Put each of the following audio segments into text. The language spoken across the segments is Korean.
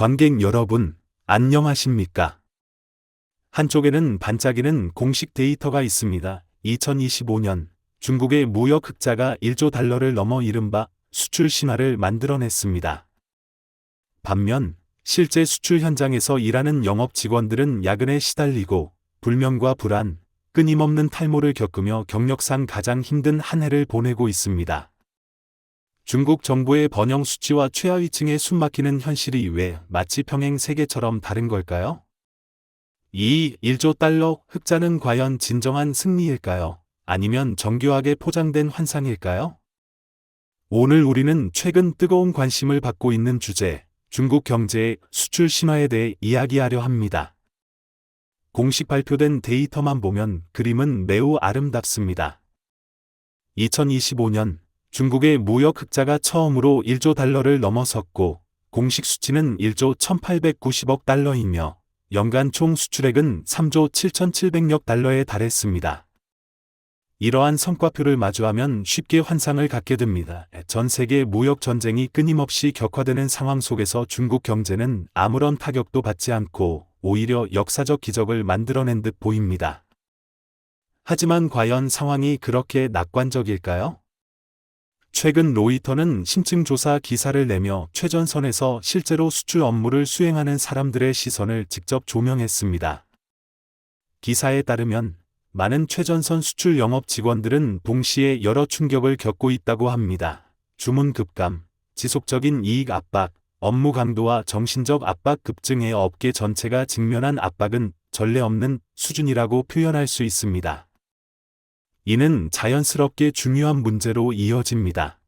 관객 여러분, 안녕하십니까? 한쪽에는 반짝이는 공식 데이터가 있습니다. 2025년 중국의 무역 흑자가 1조 달러를 넘어 이른바 수출 신화를 만들어냈습니다. 반면 실제 수출 현장에서 일하는 영업 직원들은 야근에 시달리고 불명과 불안, 끊임없는 탈모를 겪으며 경력상 가장 힘든 한 해를 보내고 있습니다. 중국 정부의 번영 수치와 최하위층의 숨막히는 현실이 왜 마치 평행 세계처럼 다른 걸까요? 이 1조 달러 흑자는 과연 진정한 승리일까요? 아니면 정교하게 포장된 환상일까요? 오늘 우리는 최근 뜨거운 관심을 받고 있는 주제, 중국 경제의 수출 신화에 대해 이야기하려 합니다. 공식 발표된 데이터만 보면 그림은 매우 아름답습니다. 2025년 중국의 무역 흑자가 처음으로 1조 달러를 넘어섰고 공식 수치는 1조 1890억 달러이며 연간 총 수출액은 3조 7700억 달러에 달했습니다. 이러한 성과표를 마주하면 쉽게 환상을 갖게 됩니다. 전 세계 무역 전쟁이 끊임없이 격화되는 상황 속에서 중국 경제는 아무런 타격도 받지 않고 오히려 역사적 기적을 만들어낸 듯 보입니다. 하지만 과연 상황이 그렇게 낙관적일까요? 최근 로이터는 심층조사 기사를 내며 최전선에서 실제로 수출 업무를 수행하는 사람들의 시선을 직접 조명했습니다. 기사에 따르면 많은 최전선 수출 영업 직원들은 동시에 여러 충격을 겪고 있다고 합니다. 주문 급감, 지속적인 이익 압박, 업무 강도와 정신적 압박 급증에 업계 전체가 직면한 압박은 전례 없는 수준이라고 표현할 수 있습니다. 이는 자연스럽게 중요한 문제로 이어집니다.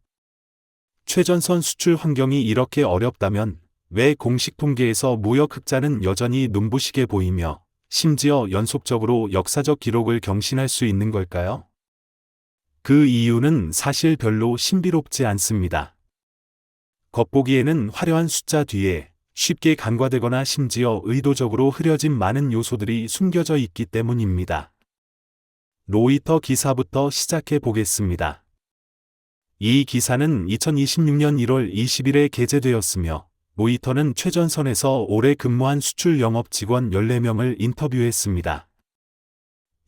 최전선 수출 환경이 이렇게 어렵다면 왜 공식 통계에서 무역 흑자는 여전히 눈부시게 보이며 심지어 연속적으로 역사적 기록을 경신할 수 있는 걸까요? 그 이유는 사실 별로 신비롭지 않습니다. 겉보기에는 화려한 숫자 뒤에 쉽게 간과되거나 심지어 의도적으로 흐려진 많은 요소들이 숨겨져 있기 때문입니다. 로이터 기사부터 시작해 보겠습니다. 이 기사는 2026년 1월 20일에 게재되었으며 로이터는 최전선에서 오래 근무한 수출 영업 직원 14명을 인터뷰했습니다.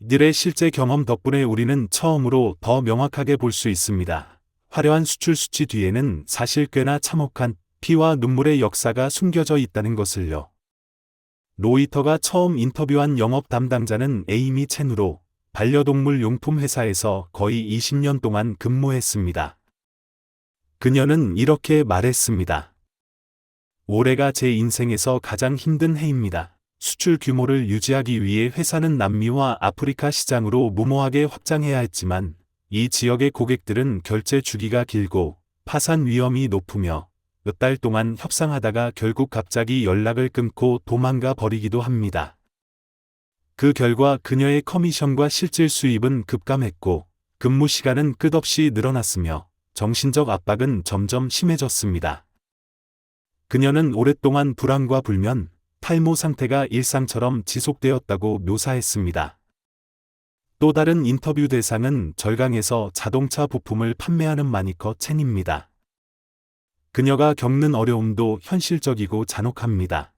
이들의 실제 경험 덕분에 우리는 처음으로 더 명확하게 볼 수 있습니다. 화려한 수출 수치 뒤에는 사실 꽤나 참혹한 피와 눈물의 역사가 숨겨져 있다는 것을요. 로이터가 처음 인터뷰한 영업 담당자는 에이미 첸으로 반려동물 용품 회사에서 거의 20년 동안 근무했습니다. 그녀는 이렇게 말했습니다. 올해가 제 인생에서 가장 힘든 해입니다. 수출 규모를 유지하기 위해 회사는 남미와 아프리카 시장으로 무모하게 확장해야 했지만 이 지역의 고객들은 결제 주기가 길고 파산 위험이 높으며 몇 달 동안 협상하다가 결국 갑자기 연락을 끊고 도망가 버리기도 합니다. 그 결과 그녀의 커미션과 실질 수입은 급감했고 근무 시간은 끝없이 늘어났으며 정신적 압박은 점점 심해졌습니다. 그녀는 오랫동안 불안과 불면, 탈모 상태가 일상처럼 지속되었다고 묘사했습니다. 또 다른 인터뷰 대상은 절강에서 자동차 부품을 판매하는 마니커 첸입니다. 그녀가 겪는 어려움도 현실적이고 잔혹합니다.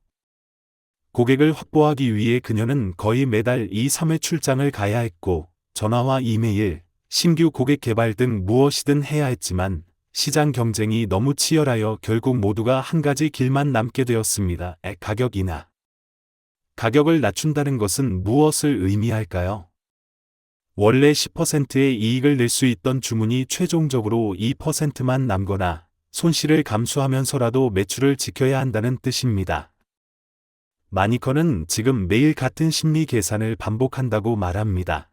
고객을 확보하기 위해 그녀는 거의 매달 2-3회 출장을 가야 했고 전화와 이메일, 신규 고객 개발 등 무엇이든 해야 했지만 시장 경쟁이 너무 치열하여 결국 모두가 한 가지 길만 남게 되었습니다. 가격 인하. 가격을 낮춘다는 것은 무엇을 의미할까요? 원래 10%의 이익을 낼 수 있던 주문이 최종적으로 2%만 남거나 손실을 감수하면서라도 매출을 지켜야 한다는 뜻입니다. 마니커는 지금 매일 같은 심리 계산을 반복한다고 말합니다.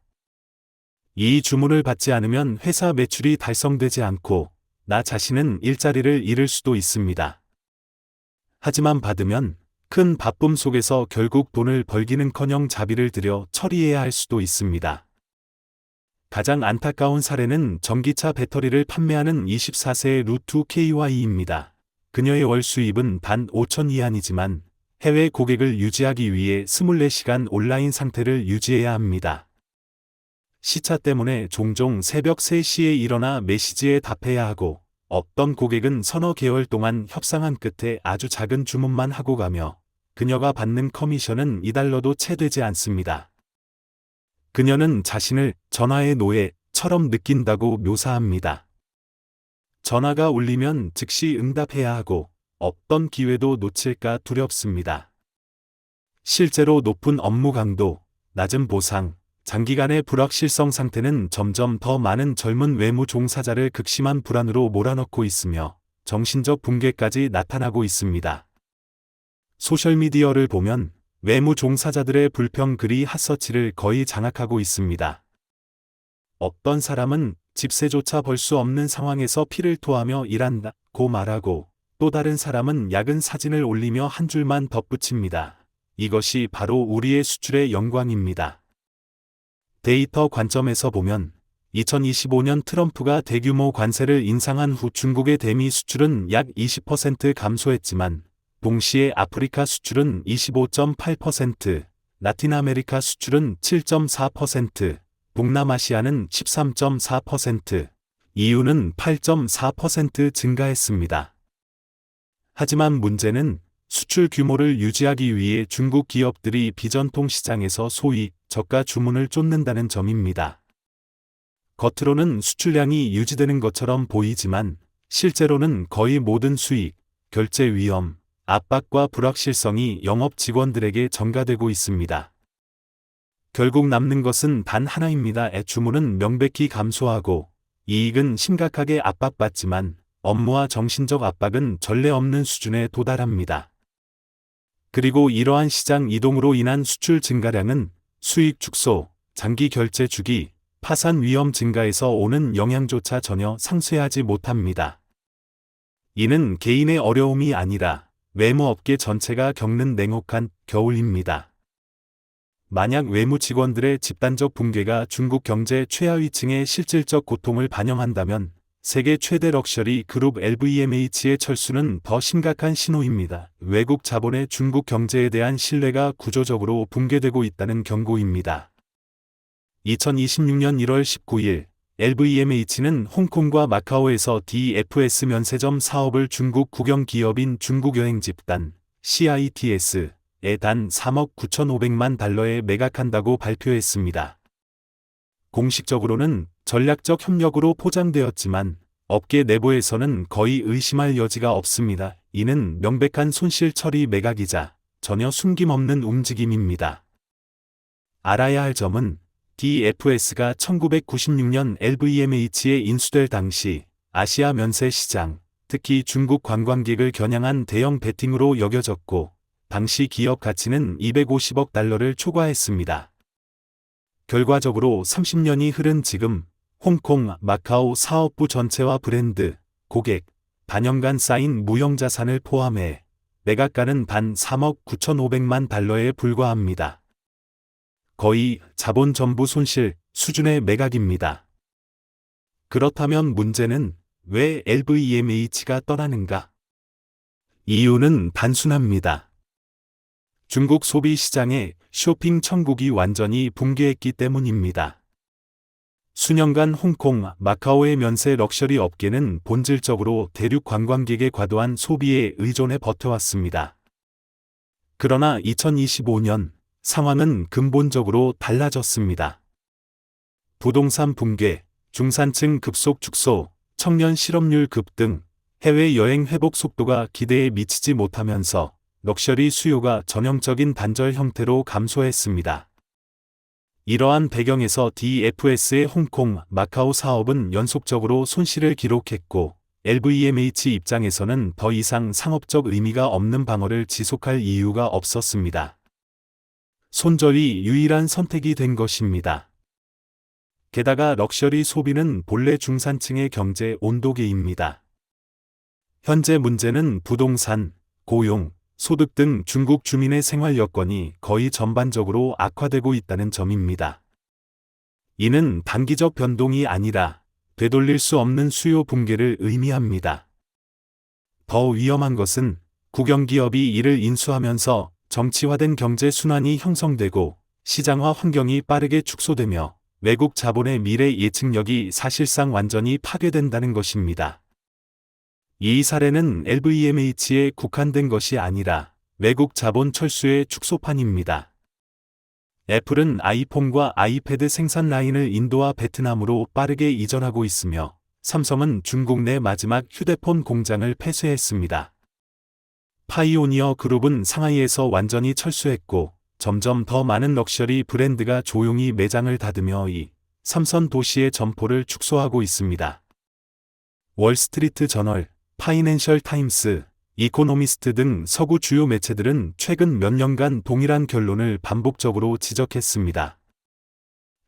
이 주문을 받지 않으면 회사 매출이 달성되지 않고 나 자신은 일자리를 잃을 수도 있습니다. 하지만 받으면 큰 바쁨 속에서 결국 돈을 벌기는커녕 자비를 들여 처리해야 할 수도 있습니다. 가장 안타까운 사례는 전기차 배터리를 판매하는 24세의 루투 KY입니다. 그녀의 월 수입은 단 5천 위안이지만 해외 고객을 유지하기 위해 24시간 온라인 상태를 유지해야 합니다. 시차 때문에 종종 새벽 3시에 일어나 메시지에 답해야 하고 어떤 고객은 서너 개월 동안 협상한 끝에 아주 작은 주문만 하고 가며 그녀가 받는 커미션은 $2도 채 되지 않습니다. 그녀는 자신을 전화의 노예처럼 느낀다고 묘사합니다. 전화가 울리면 즉시 응답해야 하고 어떤 기회도 놓칠까 두렵습니다. 실제로 높은 업무 강도, 낮은 보상, 장기간의 불확실성 상태는 점점 더 많은 젊은 외무 종사자를 극심한 불안으로 몰아넣고 있으며 정신적 붕괴까지 나타나고 있습니다. 소셜미디어를 보면 외무 종사자들의 불평 글이 핫서치를 거의 장악하고 있습니다. 어떤 사람은 집세조차 벌 수 없는 상황에서 피를 토하며 일한다고 말하고 또 다른 사람은 야근 사진을 올리며 한 줄만 덧붙입니다. 이것이 바로 우리의 수출의 영광입니다. 데이터 관점에서 보면 2025년 트럼프가 대규모 관세를 인상한 후 중국의 대미 수출은 약 20% 감소했지만 동시에 아프리카 수출은 25.8%, 라틴 아메리카 수출은 7.4%, 동남아시아는 13.4%, EU는 8.4% 증가했습니다. 하지만 문제는 수출 규모를 유지하기 위해 중국 기업들이 비전통 시장에서 소위 저가 주문을 쫓는다는 점입니다. 겉으로는 수출량이 유지되는 것처럼 보이지만 실제로는 거의 모든 수익, 결제 위험, 압박과 불확실성이 영업 직원들에게 전가되고 있습니다. 결국 남는 것은 단 하나입니다. 주문은 명백히 감소하고 이익은 심각하게 압박받지만 업무와 정신적 압박은 전례 없는 수준에 도달합니다. 그리고 이러한 시장 이동으로 인한 수출 증가량은 수익 축소, 장기 결제 주기, 파산 위험 증가에서 오는 영향조차 전혀 상쇄하지 못합니다. 이는 개인의 어려움이 아니라 외무업계 전체가 겪는 냉혹한 겨울입니다. 만약 외무 직원들의 집단적 붕괴가 중국 경제 최하위층의 실질적 고통을 반영한다면 세계 최대 럭셔리 그룹 LVMH의 철수는 더 심각한 신호입니다. 외국 자본의 중국 경제에 대한 신뢰가 구조적으로 붕괴되고 있다는 경고입니다. 2026년 1월 19일 LVMH는 홍콩과 마카오에서 DFS 면세점 사업을 중국 국영 기업인 중국여행집단 CITS에 단 3억 9,500만 달러에 매각한다고 발표했습니다. 공식적으로는 전략적 협력으로 포장되었지만 업계 내부에서는 거의 의심할 여지가 없습니다. 이는 명백한 손실 처리 매각이자 전혀 숨김없는 움직임입니다. 알아야 할 점은 DFS가 1996년 LVMH에 인수될 당시 아시아 면세 시장, 특히 중국 관광객을 겨냥한 대형 베팅으로 여겨졌고 당시 기업 가치는 250억 달러를 초과했습니다. 결과적으로 30년이 흐른 지금 홍콩, 마카오 사업부 전체와 브랜드, 고객, 단연간 쌓인 무형자산을 포함해 매각가는 단 3억 9,500만 달러에 불과합니다. 거의 자본 전부 손실 수준의 매각입니다. 그렇다면 문제는 왜 LVMH가 떠나는가? 이유는 단순합니다. 중국 소비 시장의 쇼핑 천국이 완전히 붕괴했기 때문입니다. 수년간 홍콩, 마카오의 면세 럭셔리 업계는 본질적으로 대륙 관광객의 과도한 소비에 의존해 버텨왔습니다. 그러나 2025년 상황은 근본적으로 달라졌습니다. 부동산 붕괴, 중산층 급속 축소, 청년 실업률 급등, 해외 여행 회복 속도가 기대에 미치지 못하면서 럭셔리 수요가 전형적인 단절 형태로 감소했습니다. 이러한 배경에서 DFS의 홍콩, 마카오 사업은 연속적으로 손실을 기록했고 LVMH 입장에서는 더 이상 상업적 의미가 없는 방어를 지속할 이유가 없었습니다. 손절이 유일한 선택이 된 것입니다. 게다가 럭셔리 소비는 본래 중산층의 경제 온도계입니다. 현재 문제는 부동산, 고용, 소득 등 중국 주민의 생활 여건이 거의 전반적으로 악화되고 있다는 점입니다. 이는 단기적 변동이 아니라 되돌릴 수 없는 수요 붕괴를 의미합니다. 더 위험한 것은 국영기업이 이를 인수하면서 정치화된 경제 순환이 형성되고 시장화 환경이 빠르게 축소되며 외국 자본의 미래 예측력이 사실상 완전히 파괴된다는 것입니다. 이 사례는 LVMH에 국한된 것이 아니라 외국 자본 철수의 축소판입니다. 애플은 아이폰과 아이패드 생산 라인을 인도와 베트남으로 빠르게 이전하고 있으며 삼성은 중국 내 마지막 휴대폰 공장을 폐쇄했습니다. 파이오니어 그룹은 상하이에서 완전히 철수했고 점점 더 많은 럭셔리 브랜드가 조용히 매장을 닫으며 이 3선 도시의 점포를 축소하고 있습니다. 월스트리트 저널, 파이낸셜 타임스, 이코노미스트 등 서구 주요 매체들은 최근 몇 년간 동일한 결론을 반복적으로 지적했습니다.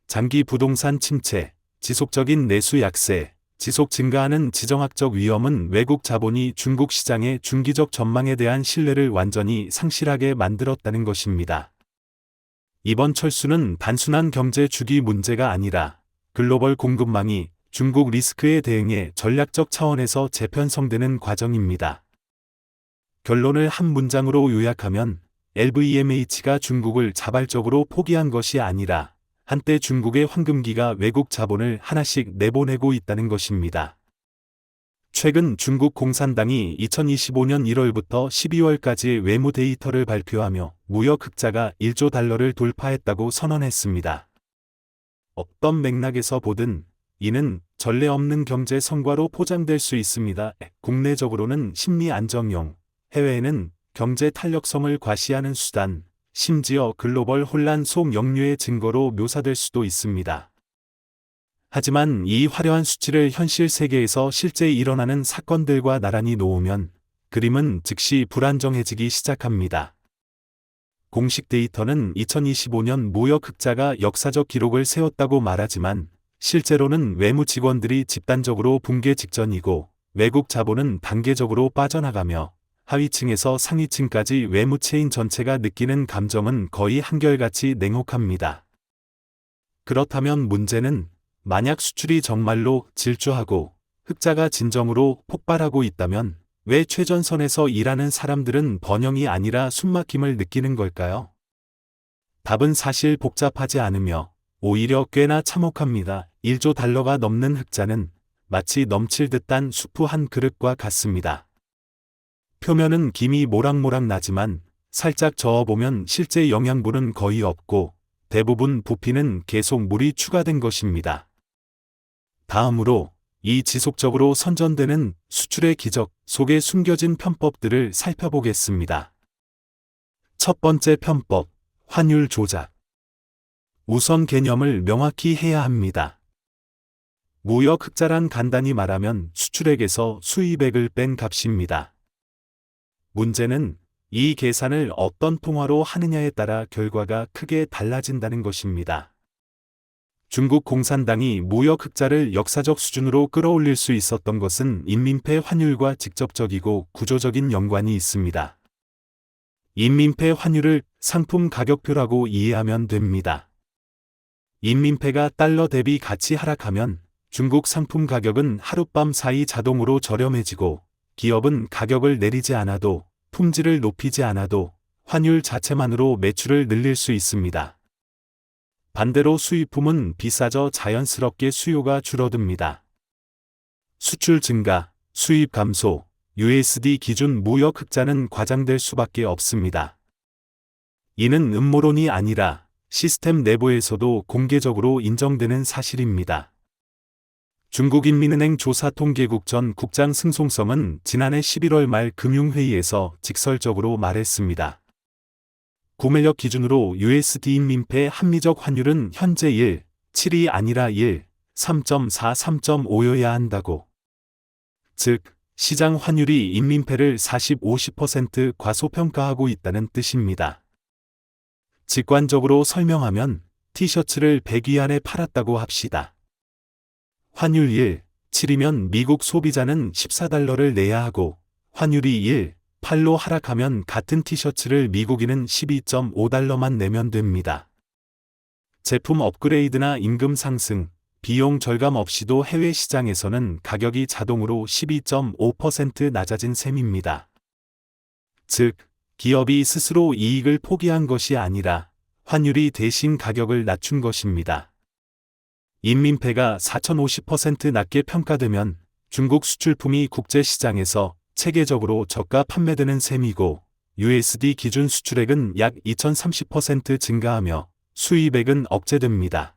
장기 부동산 침체, 지속적인 내수 약세, 지속 증가하는 지정학적 위험은 외국 자본이 중국 시장의 중기적 전망에 대한 신뢰를 완전히 상실하게 만들었다는 것입니다. 이번 철수는 단순한 경제 주기 문제가 아니라 글로벌 공급망이 중국 리스크에 대응해 전략적 차원에서 재편성되는 과정입니다. 결론을 한 문장으로 요약하면 LVMH가 중국을 자발적으로 포기한 것이 아니라 한때 중국의 황금기가 외국 자본을 하나씩 내보내고 있다는 것입니다. 최근 중국 공산당이 2025년 1월부터 12월까지 외무 데이터를 발표하며 무역 흑자가 1조 달러를 돌파했다고 선언했습니다. 어떤 맥락에서 보든 이는 전례 없는 경제 성과로 포장될 수 있습니다. 국내적으로는 심리 안정용, 해외에는 경제 탄력성을 과시하는 수단, 심지어 글로벌 혼란 속 역류의 증거로 묘사될 수도 있습니다. 하지만 이 화려한 수치를 현실 세계에서 실제 일어나는 사건들과 나란히 놓으면 그림은 즉시 불안정해지기 시작합니다. 공식 데이터는 2025년 무역 흑자가 역사적 기록을 세웠다고 말하지만 실제로는 외무 직원들이 집단적으로 붕괴 직전이고 외국 자본은 단계적으로 빠져나가며 하위층에서 상위층까지 외무체인 전체가 느끼는 감정은 거의 한결같이 냉혹합니다. 그렇다면 문제는 만약 수출이 정말로 질주하고 흑자가 진정으로 폭발하고 있다면 왜 최전선에서 일하는 사람들은 번영이 아니라 숨막힘을 느끼는 걸까요? 답은 사실 복잡하지 않으며 오히려 꽤나 참혹합니다. 1조 달러가 넘는 흑자는 마치 넘칠 듯한 수프 한 그릇과 같습니다. 표면은 김이 모락모락 나지만 살짝 저어보면 실제 영양분은 거의 없고 대부분 부피는 계속 물이 추가된 것입니다. 다음으로 이 지속적으로 선전되는 수출의 기적 속에 숨겨진 편법들을 살펴보겠습니다. 첫 번째 편법, 환율 조작. 우선 개념을 명확히 해야 합니다. 무역 흑자란 간단히 말하면 수출액에서 수입액을 뺀 값입니다. 문제는 이 계산을 어떤 통화로 하느냐에 따라 결과가 크게 달라진다는 것입니다. 중국 공산당이 무역 흑자를 역사적 수준으로 끌어올릴 수 있었던 것은 인민폐 환율과 직접적이고 구조적인 연관이 있습니다. 인민폐 환율을 상품 가격표라고 이해하면 됩니다. 인민폐가 달러 대비 가치 하락하면 중국 상품 가격은 하룻밤 사이 자동으로 저렴해지고 기업은 가격을 내리지 않아도 품질을 높이지 않아도 환율 자체만으로 매출을 늘릴 수 있습니다. 반대로 수입품은 비싸져 자연스럽게 수요가 줄어듭니다. 수출 증가, 수입 감소, USD 기준 무역 흑자는 과장될 수밖에 없습니다. 이는 음모론이 아니라 시스템 내부에서도 공개적으로 인정되는 사실입니다. 중국인민은행 조사통계국 전 국장 승송성은 지난해 11월 말 금융회의에서 직설적으로 말했습니다. 구매력 기준으로 USD 인민폐 합리적 환율은 현재 1.7이 아니라 3.4, 3.5여야 한다고. 즉, 시장 환율이 인민폐를 40, 50% 과소평가하고 있다는 뜻입니다. 직관적으로 설명하면 티셔츠를 100위안에 팔았다고 합시다. 환율 1.7이면 미국 소비자는 14달러를 내야 하고 환율이 1.8로 하락하면 같은 티셔츠를 미국인은 12.5달러만 내면 됩니다. 제품 업그레이드나 임금 상승, 비용 절감 없이도 해외 시장에서는 가격이 자동으로 12.5% 낮아진 셈입니다. 즉, 기업이 스스로 이익을 포기한 것이 아니라 환율이 대신 가격을 낮춘 것입니다. 인민폐가 4050% 낮게 평가되면 중국 수출품이 국제시장에서 체계적으로 저가 판매되는 셈이고 USD 기준 수출액은 약 2030% 증가하며 수입액은 억제됩니다.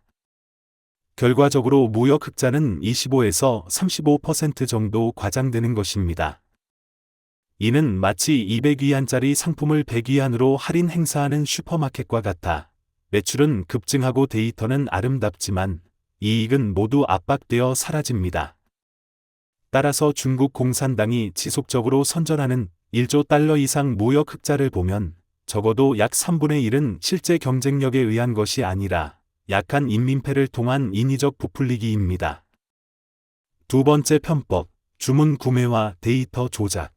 결과적으로 무역 흑자는 25에서 35% 정도 과장되는 것입니다. 이는 마치 200위안짜리 상품을 100위안으로 할인 행사하는 슈퍼마켓과 같아 매출은 급증하고 데이터는 아름답지만 이익은 모두 압박되어 사라집니다. 따라서 중국 공산당이 지속적으로 선전하는 1조 달러 이상 무역 흑자를 보면 적어도 약 3분의 1은 실제 경쟁력에 의한 것이 아니라 약한 인민폐를 통한 인위적 부풀리기입니다. 두 번째 편법, 주문 구매와 데이터 조작.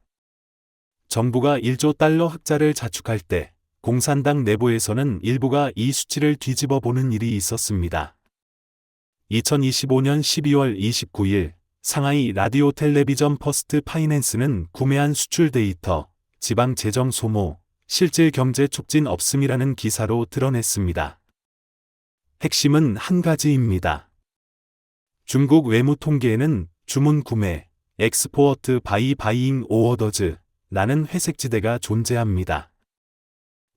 정부가 1조 달러 흑자를 자축할 때 공산당 내부에서는 일부가 이 수치를 뒤집어 보는 일이 있었습니다. 2025년 12월 29일 상하이 라디오 텔레비전 퍼스트 파이낸스는 구매한 수출 데이터, 지방 재정 소모, 실질 경제 촉진 없음이라는 기사로 드러냈습니다. 핵심은 한 가지입니다. 중국 외무 통계에는 주문 구매, 엑스포어트 바이 바이잉 오어더즈 라는 회색지대가 존재합니다.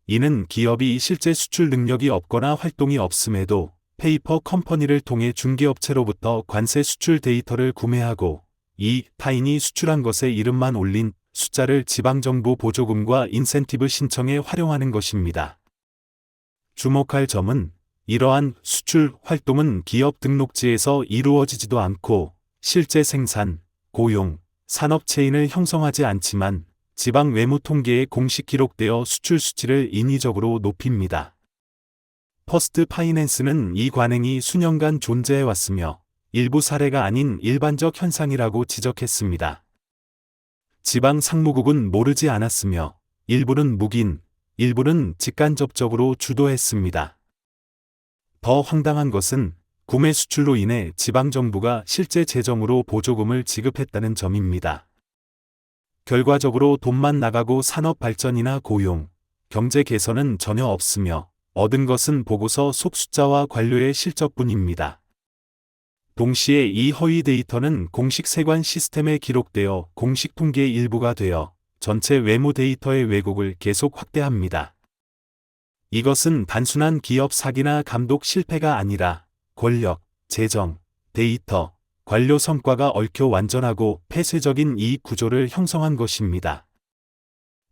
이는 기업이 실제 수출 능력이 없거나 활동이 없음에도 페이퍼 컴퍼니를 통해 중개업체로부터 관세 수출 데이터를 구매하고 이 타인이 수출한 것에 이름만 올린 숫자를 지방정부 보조금과 인센티브 신청에 활용하는 것입니다. 주목할 점은 이러한 수출 활동은 기업 등록지에서 이루어지지도 않고 실제 생산, 고용, 산업 체인을 형성하지 않지만 지방 외무 통계에 공식 기록되어 수출 수치를 인위적으로 높입니다. 퍼스트 파이낸스는 이 관행이 수년간 존재해왔으며 일부 사례가 아닌 일반적 현상이라고 지적했습니다. 지방 상무국은 모르지 않았으며 일부는 묵인, 일부는 직간접적으로 주도했습니다. 더 황당한 것은 구매 수출로 인해 지방정부가 실제 재정으로 보조금을 지급했다는 점입니다. 결과적으로 돈만 나가고 산업 발전이나 고용, 경제 개선은 전혀 없으며 얻은 것은 보고서 속 숫자와 관료의 실적뿐입니다. 동시에 이 허위 데이터는 공식 세관 시스템에 기록되어 공식 통계의 일부가 되어 전체 외무 데이터의 왜곡을 계속 확대합니다. 이것은 단순한 기업 사기나 감독 실패가 아니라 권력, 재정, 데이터, 관료 성과가 얽혀 완전하고 폐쇄적인 이익 구조를 형성한 것입니다.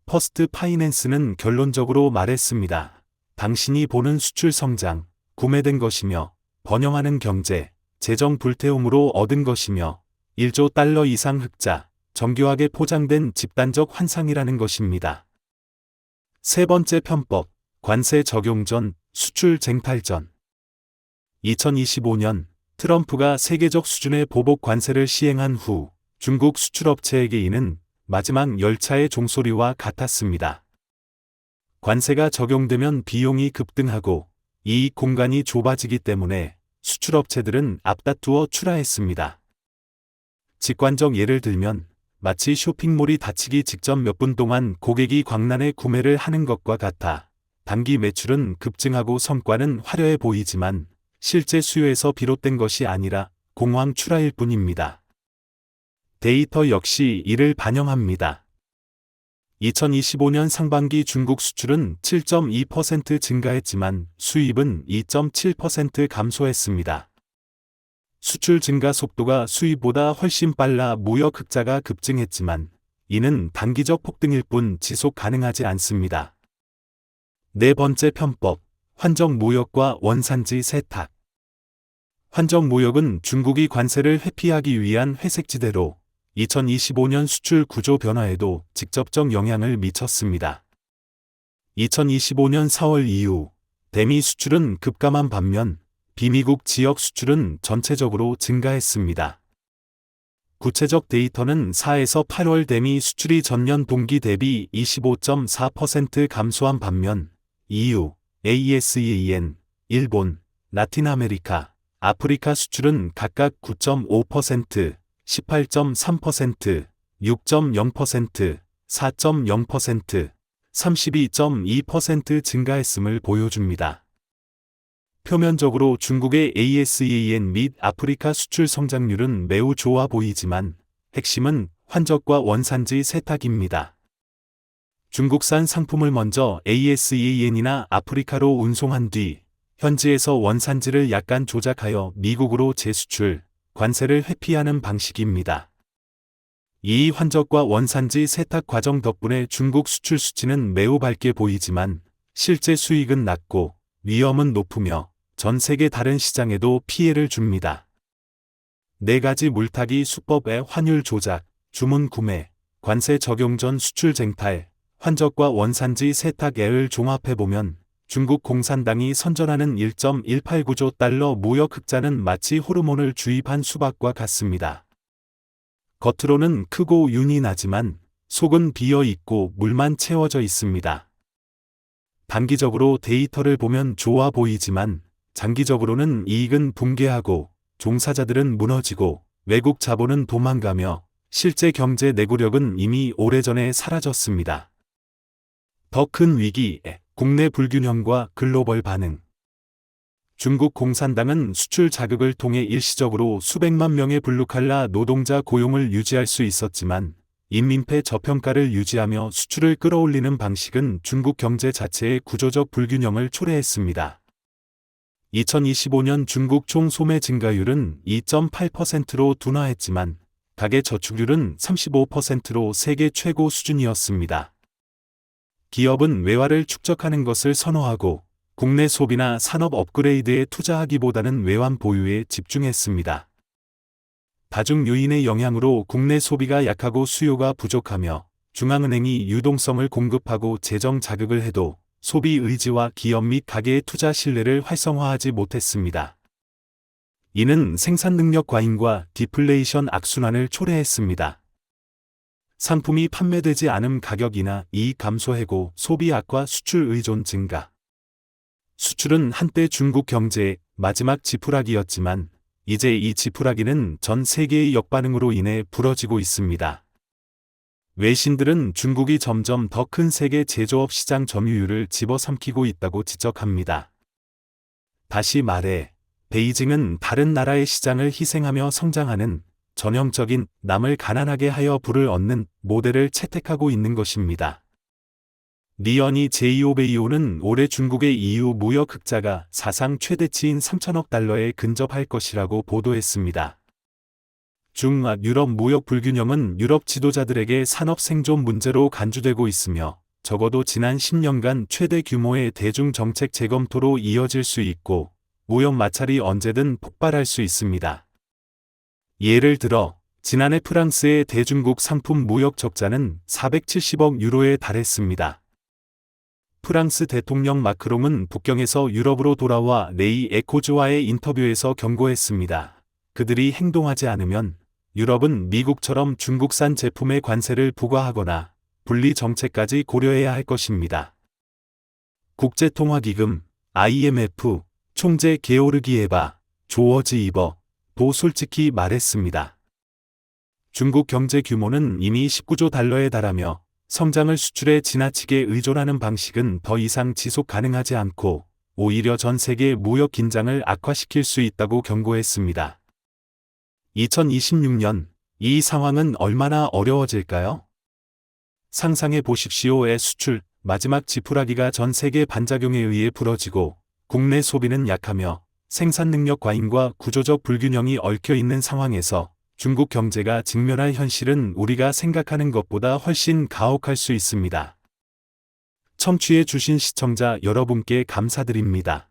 퍼스트 파이낸스는 결론적으로 말했습니다. 당신이 보는 수출 성장, 구매된 것이며 번영하는 경제, 재정 불태움으로 얻은 것이며 1조 달러 이상 흑자, 정교하게 포장된 집단적 환상이라는 것입니다. 세 번째 편법, 관세 적용 전, 수출 쟁탈 전. 2025년 트럼프가 세계적 수준의 보복 관세를 시행한 후 중국 수출업체에게 이는 마지막 열차의 종소리와 같았습니다. 관세가 적용되면 비용이 급등하고 이익 공간이 좁아지기 때문에 수출업체들은 앞다투어 출하했습니다. 직관적 예를 들면 마치 쇼핑몰이 닫히기 직전 몇 분 동안 고객이 광란에 구매를 하는 것과 같아 단기 매출은 급증하고 성과는 화려해 보이지만 실제 수요에서 비롯된 것이 아니라 공황 출하일 뿐입니다. 데이터 역시 이를 반영합니다. 2025년 상반기 중국 수출은 7.2% 증가했지만 수입은 2.7% 감소했습니다. 수출 증가 속도가 수입보다 훨씬 빨라 무역 흑자가 급증했지만 이는 단기적 폭등일 뿐 지속 가능하지 않습니다. 네 번째 편법, 환적 무역과 원산지 세탁. 환적 무역은 중국이 관세를 회피하기 위한 회색지대로 2025년 수출 구조 변화에도 직접적 영향을 미쳤습니다. 2025년 4월 이후 대미 수출은 급감한 반면 비미국 지역 수출은 전체적으로 증가했습니다. 구체적 데이터는 4에서 8월 대미 수출이 전년 동기 대비 25.4% 감소한 반면 EU, ASEAN, 일본, 라틴 아메리카, 아프리카 수출은 각각 9.5%, 18.3%, 6.0%, 4.0%, 32.2% 증가했음을 보여줍니다. 표면적으로 중국의 ASEAN 및 아프리카 수출 성장률은 매우 좋아 보이지만 핵심은 환적과 원산지 세탁입니다. 중국산 상품을 먼저 ASEAN이나 아프리카로 운송한 뒤 현지에서 원산지를 약간 조작하여 미국으로 재수출, 관세를 회피하는 방식입니다. 이 환적과 원산지 세탁 과정 덕분에 중국 수출 수치는 매우 밝게 보이지만 실제 수익은 낮고 위험은 높으며 전 세계 다른 시장에도 피해를 줍니다. 4가지 물타기 수법의 환율 조작, 주문 구매, 관세 적용 전 수출 쟁탈, 환적과 원산지 세탁을 종합해보면 중국 공산당이 선전하는 1.189조 달러 무역 흑자는 마치 호르몬을 주입한 수박과 같습니다. 겉으로는 크고 윤이 나지만 속은 비어 있고 물만 채워져 있습니다. 단기적으로 데이터를 보면 좋아 보이지만 장기적으로는 이익은 붕괴하고 종사자들은 무너지고 외국 자본은 도망가며 실제 경제 내구력은 이미 오래전에 사라졌습니다. 더 큰 위기, 국내 불균형과 글로벌 반응. 중국 공산당은 수출 자극을 통해 일시적으로 수백만 명의 블루칼라 노동자 고용을 유지할 수 있었지만 인민폐 저평가를 유지하며 수출을 끌어올리는 방식은 중국 경제 자체의 구조적 불균형을 초래했습니다. 2025년 중국 총 소매 증가율은 2.8%로 둔화했지만 가계 저축률은 35%로 세계 최고 수준이었습니다. 기업은 외화를 축적하는 것을 선호하고 국내 소비나 산업 업그레이드에 투자하기보다는 외환 보유에 집중했습니다. 다중 요인의 영향으로 국내 소비가 약하고 수요가 부족하며 중앙은행이 유동성을 공급하고 재정 자극을 해도 소비 의지와 기업 및 가계의 투자 신뢰를 활성화하지 못했습니다. 이는 생산 능력 과잉과 디플레이션 악순환을 초래했습니다. 상품이 판매되지 않음 가격이나 이익 감소해고 소비 악화 수출 의존 증가. 수출은 한때 중국 경제의 마지막 지푸라기였지만 이제 이 지푸라기는 전 세계의 역반응으로 인해 부러지고 있습니다. 외신들은 중국이 점점 더 큰 세계 제조업 시장 점유율을 집어삼키고 있다고 지적합니다. 다시 말해, 베이징은 다른 나라의 시장을 희생하며 성장하는 전형적인 남을 가난하게 하여 부를 얻는 모델을 채택하고 있는 것입니다. 리언이 제이오베이오는 올해 중국의 EU 무역 흑자가 사상 최대치인 3천억 달러에 근접할 것이라고 보도했습니다. 중화 유럽 무역 불균형은 유럽 지도자들에게 산업 생존 문제로 간주되고 있으며 적어도 지난 10년간 최대 규모의 대중 정책 재검토로 이어질 수 있고 무역 마찰이 언제든 폭발할 수 있습니다. 예를 들어 지난해 프랑스의 대중국 상품 무역 적자는 470억 유로에 달했습니다. 프랑스 대통령 마크롱은 북경에서 유럽으로 돌아와 레이 에코즈와의 인터뷰에서 경고했습니다. 그들이 행동하지 않으면 유럽은 미국처럼 중국산 제품에 관세를 부과하거나 분리 정책까지 고려해야 할 것입니다. 국제통화기금, IMF, 총재 게오르기에바, 조어지 이버도 솔직히 말했습니다. 중국 경제 규모는 이미 19조 달러에 달하며 성장을 수출에 지나치게 의존하는 방식은 더 이상 지속 가능하지 않고 오히려 전 세계 무역 긴장을 악화시킬 수 있다고 경고했습니다. 2026년, 이 상황은 얼마나 어려워질까요? 상상해 보십시오의 수출, 마지막 지푸라기가 전 세계 반작용에 의해 부러지고 국내 소비는 약하며 생산 능력 과잉과 구조적 불균형이 얽혀 있는 상황에서 중국 경제가 직면할 현실은 우리가 생각하는 것보다 훨씬 가혹할 수 있습니다. 청취해 주신 시청자 여러분께 감사드립니다.